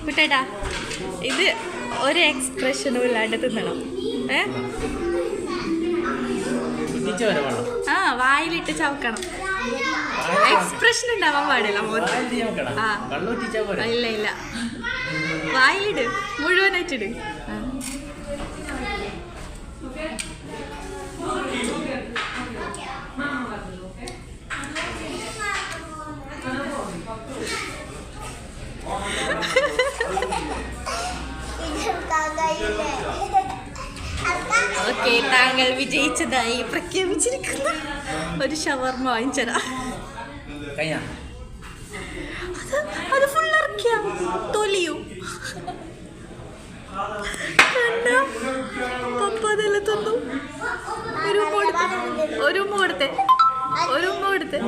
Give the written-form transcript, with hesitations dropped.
കുട്ടേട്ടാ ഇത് ഒരു എക്സ്പ്രഷനും ഇല്ലാണ്ട് തിന്നണം. ആ വായിലിട്ട് ചവക്കണം. എക്സ്പ്രഷൻ ഉണ്ടാവാൻ പാടില്ല. ഇല്ല ഇല്ല, വായിലിട്, മുഴുവനായിട്ടിട്. ഓക്കെ, താങ്കൾ വിജയിച്ചതായി പ്രഖ്യാപിച്ചിരിക്കുന്നു. ഒരു ഷവർമ വാങ്ങിച്ചതാ. അത് ഫുൾ ഇറക്കിയ തൊലിയോ പപ്പ അതെല്ലാം തന്നു. ഒരു ഉമ്മ കൊടുത്തേ.